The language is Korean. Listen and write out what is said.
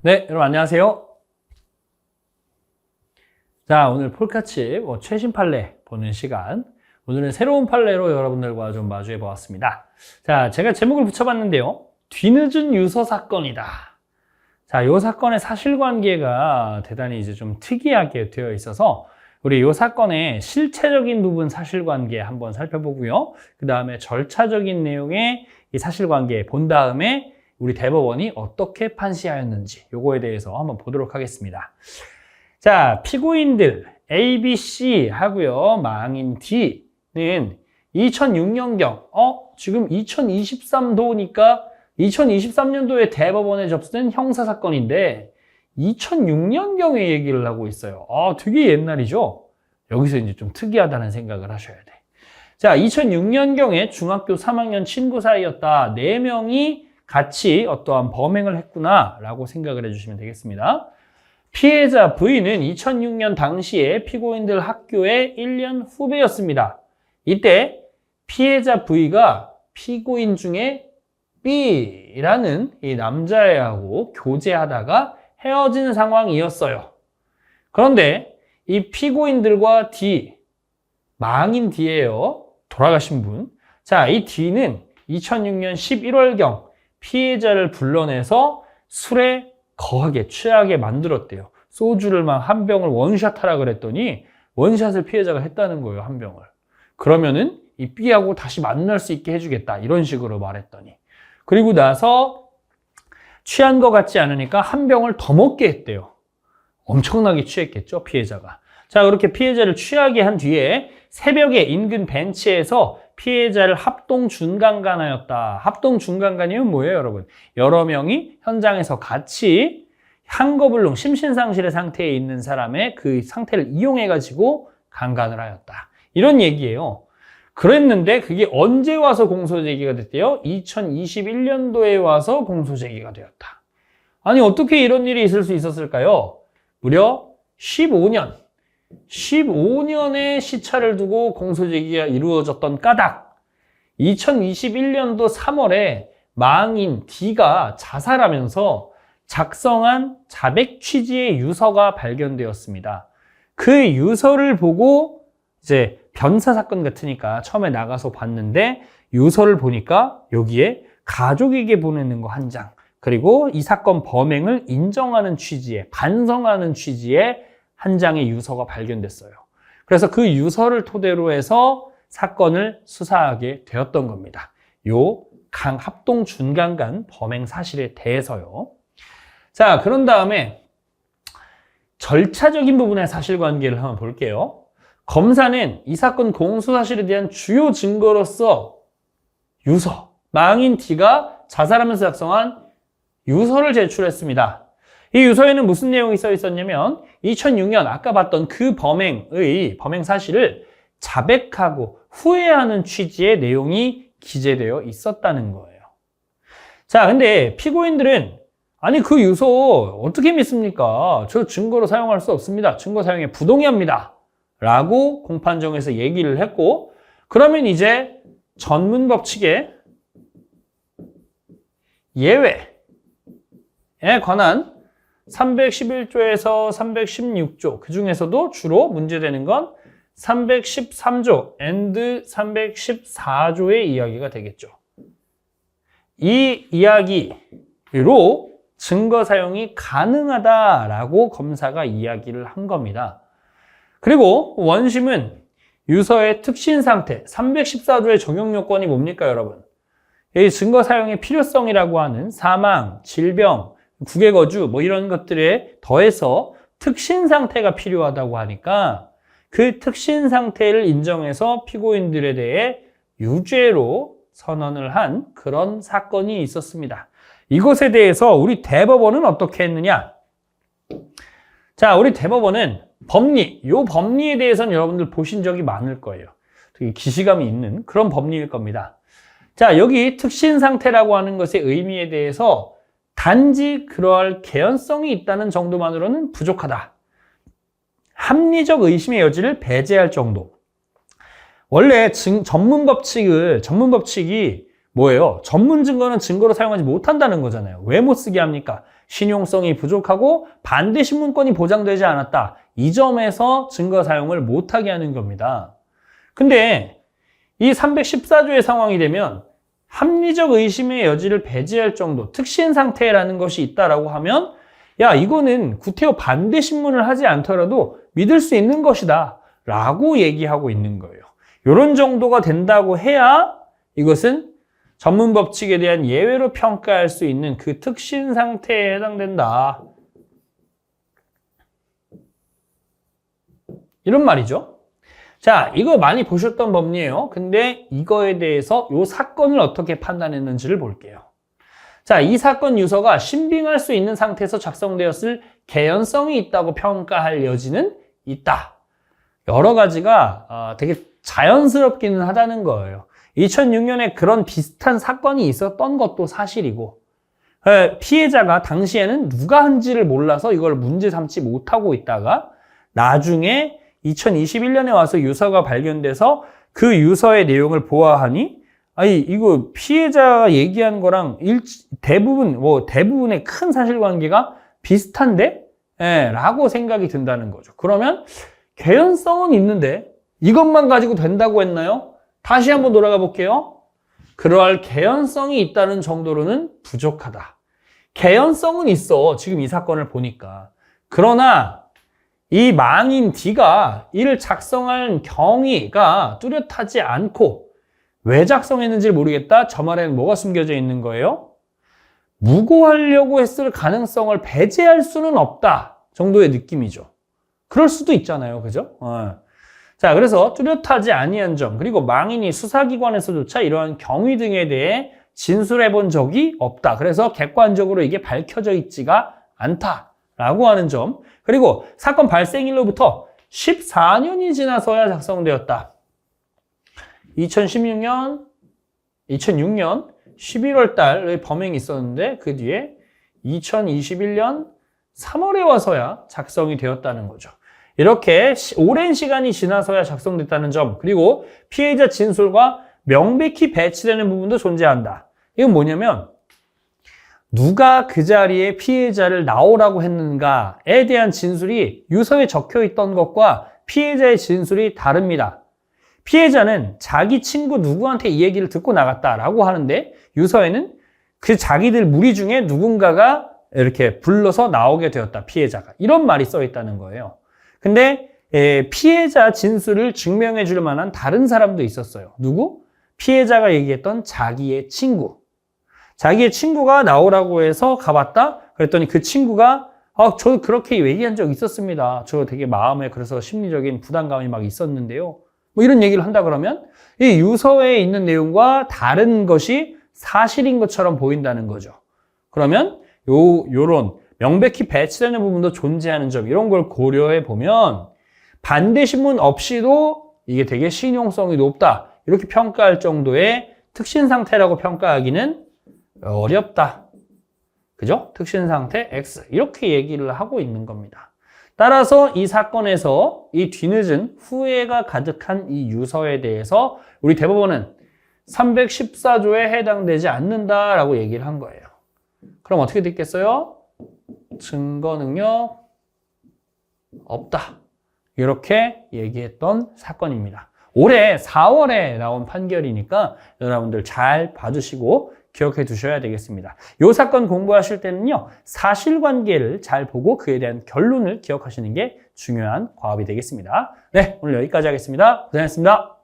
네, 여러분 안녕하세요. 자, 오늘 폴카칩 최신 판례 보는 시간. 오늘은 새로운 판례로 여러분들과 좀 마주해 보았습니다. 자, 제가 제목을 붙여봤는데요. 뒤늦은 유서 사건이다. 자, 이 사건의 사실관계가 대단히 이제 좀 특이하게 되어 있어서 우리 이 사건의 실체적인 부분 사실관계 한번 살펴보고요. 그 다음에 절차적인 내용의 이 사실관계 본 다음에 우리 대법원이 어떻게 판시하였는지 요거에 대해서 한번 보도록 하겠습니다. 자, 피고인들 A, B, C 하고요. 망인 D는 2006년경 지금 2023도니까 2023년도에 대법원에 접수된 형사사건인데 2006년경에 얘기를 하고 있어요. 되게 옛날이죠? 여기서 이제 좀 특이하다는 생각을 하셔야 돼. 자, 2006년경에 중학교 3학년 친구 사이였다. 4명이 같이 어떠한 범행을 했구나 라고 생각을 해주시면 되겠습니다. 피해자 V는 2006년 당시에 피고인들 학교의 1년 후배였습니다. 이때 피해자 V가 피고인 중에 B라는 이 남자애하고 교제하다가 헤어진 상황이었어요. 그런데 이 피고인들과 D, 망인 D예요. 돌아가신 분. 자, 이 D는 2006년 11월경 피해자를 불러내서 술에 거하게 취하게 만들었대요. 소주를 막 한 병을 원샷하라 그랬더니 원샷을 피해자가 했다는 거예요, 한 병을. 그러면은 이 B하고 다시 만날 수 있게 해주겠다, 이런 식으로 말했더니. 그리고 나서 취한 것 같지 않으니까 한 병을 더 먹게 했대요. 엄청나게 취했겠죠, 피해자가. 자, 그렇게 피해자를 취하게 한 뒤에 새벽에 인근 벤치에서 피해자를 합동 준강간하였다. 합동 준강간이면 뭐예요, 여러분? 여러 명이 현장에서 같이 한거불능 심신상실의 상태에 있는 사람의 그 상태를 이용해가지고 강간을 하였다. 이런 얘기예요. 그랬는데 그게 언제 와서 공소제기가 됐대요? 2021년도에 와서 공소제기가 되었다. 아니, 어떻게 이런 일이 있을 수 있었을까요? 무려 15년의 시차를 두고 공소제기가 이루어졌던 까닭. 2021년도 3월에 망인 D가 자살하면서 작성한 자백 취지의 유서가 발견되었습니다. 그 유서를 보고 이제 변사 사건 같으니까 처음에 나가서 봤는데 유서를 보니까 여기에 가족에게 보내는 거 한 장, 그리고 이 사건 범행을 인정하는 취지의, 반성하는 취지의 한 장의 유서가 발견됐어요. 그래서 그 유서를 토대로 해서 사건을 수사하게 되었던 겁니다. 요 합동 준강간 범행 사실에 대해서요. 자, 그런 다음에 절차적인 부분의 사실관계를 한번 볼게요. 검사는 이 사건 공소사실에 대한 주요 증거로서 유서, 망인 D가 자살하면서 작성한 유서를 제출했습니다. 이 유서에는 무슨 내용이 써 있었냐면 2006년 아까 봤던 그 범행 사실을 자백하고 후회하는 취지의 내용이 기재되어 있었다는 거예요. 자, 근데 피고인들은 아니, 그 유서 어떻게 믿습니까? 저 증거로 사용할 수 없습니다. 증거 사용에 부동의합니다. 라고 공판정에서 얘기를 했고, 그러면 이제 전문법칙의 예외에 관한 311조에서 316조, 그 중에서도 주로 문제되는 건 313조 and 314조의 이야기가 되겠죠. 이 이야기로 증거 사용이 가능하다라고 검사가 이야기를 한 겁니다. 그리고 원심은 유서의 특신 상태, 314조의 적용 요건이 뭡니까, 여러분? 이 증거 사용의 필요성이라고 하는 사망, 질병, 국외거주 이런 것들에 더해서 특신 상태가 필요하다고 하니까 그 특신 상태를 인정해서 피고인들에 대해 유죄로 선언을 한 그런 사건이 있었습니다. 이것에 대해서 우리 대법원은 어떻게 했느냐? 자, 우리 대법원은 요 법리에 대해서는 여러분들 보신 적이 많을 거예요. 되게 기시감이 있는 그런 법리일 겁니다. 자, 여기 특신 상태라고 하는 것의 의미에 대해서 단지 그러할 개연성이 있다는 정도만으로는 부족하다. 합리적 의심의 여지를 배제할 정도. 원래 전문법칙이 뭐예요? 전문 증거는 증거로 사용하지 못한다는 거잖아요. 왜 못 쓰게 합니까? 신용성이 부족하고 반대 신문권이 보장되지 않았다. 이 점에서 증거 사용을 못하게 하는 겁니다. 근데 이 314조의 상황이 되면 합리적 의심의 여지를 배제할 정도 특신 상태라는 것이 있다라고 하면 야, 이거는 구태여 반대 신문을 하지 않더라도 믿을 수 있는 것이다 라고 얘기하고 있는 거예요. 이런 정도가 된다고 해야 이것은 전문 법칙에 대한 예외로 평가할 수 있는 그 특신 상태에 해당된다. 이런 말이죠. 자, 이거 많이 보셨던 법리예요. 근데 이거에 대해서 이 사건을 어떻게 판단했는지를 볼게요. 자, 이 사건 유서가 신빙할 수 있는 상태에서 작성되었을 개연성이 있다고 평가할 여지는 있다. 여러 가지가 되게 자연스럽기는 하다는 거예요. 2006년에 그런 비슷한 사건이 있었던 것도 사실이고 피해자가 당시에는 누가 한지를 몰라서 이걸 문제 삼지 못하고 있다가 나중에 2021년에 와서 유서가 발견돼서 그 유서의 내용을 보아하니 아니 이거 피해자가 얘기한 거랑 대부분의 큰 사실관계가 비슷한데? 라고 생각이 든다는 거죠. 그러면 개연성은 있는데 이것만 가지고 된다고 했나요? 다시 한번 돌아가 볼게요. 그러할 개연성이 있다는 정도로는 부족하다. 개연성은 있어. 지금 이 사건을 보니까. 그러나 이 망인 D가 이를 작성한 경위가 뚜렷하지 않고 왜 작성했는지 모르겠다. 저 말에는 뭐가 숨겨져 있는 거예요? 무고하려고 했을 가능성을 배제할 수는 없다 정도의 느낌이죠. 그럴 수도 있잖아요. 그죠? 자, 그래서 뚜렷하지 아니한 점, 그리고 망인이 수사기관에서조차 이러한 경위 등에 대해 진술해 본 적이 없다. 그래서 객관적으로 이게 밝혀져 있지가 않다라고 하는 점, 그리고 사건 발생일로부터 14년이 지나서야 작성되었다. 2006년 11월 달에 범행이 있었는데 그 뒤에 2021년 3월에 와서야 작성이 되었다는 거죠. 이렇게 오랜 시간이 지나서야 작성됐다는 점, 그리고 피해자 진술과 명백히 배치되는 부분도 존재한다. 이건 뭐냐면 누가 그 자리에 피해자를 나오라고 했는가에 대한 진술이 유서에 적혀 있던 것과 피해자의 진술이 다릅니다. 피해자는 자기 친구 누구한테 이 얘기를 듣고 나갔다라고 하는데 유서에는 그 자기들 무리 중에 누군가가 이렇게 불러서 나오게 되었다, 피해자가. 이런 말이 써 있다는 거예요. 근데 피해자 진술을 증명해 줄 만한 다른 사람도 있었어요. 누구? 피해자가 얘기했던 자기의 친구. 자기의 친구가 나오라고 해서 가봤다? 그랬더니 그 친구가 저 그렇게 얘기한 적 있었습니다. 저 되게 마음에 그래서 심리적인 부담감이 막 있었는데요. 뭐 이런 얘기를 한다 그러면 이 유서에 있는 내용과 다른 것이 사실인 것처럼 보인다는 거죠. 그러면 요런 명백히 배치되는 부분도 존재하는 점, 이런 걸 고려해 보면 반대 신문 없이도 이게 되게 신용성이 높다, 이렇게 평가할 정도의 특신 상태라고 평가하기는 어렵다. 그죠? 특신 상태 X, 이렇게 얘기를 하고 있는 겁니다. 따라서 이 사건에서 이 뒤늦은 후회가 가득한 이 유서에 대해서 우리 대법원은 314조에 해당되지 않는다라고 얘기를 한 거예요. 그럼 어떻게 됐겠어요? 증거 능력 없다. 이렇게 얘기했던 사건입니다. 올해 4월에 나온 판결이니까 여러분들 잘 봐주시고 기억해 두셔야 되겠습니다. 이 사건 공부하실 때는요, 사실관계를 잘 보고 그에 대한 결론을 기억하시는 게 중요한 과업이 되겠습니다. 네, 오늘 여기까지 하겠습니다. 고생하셨습니다.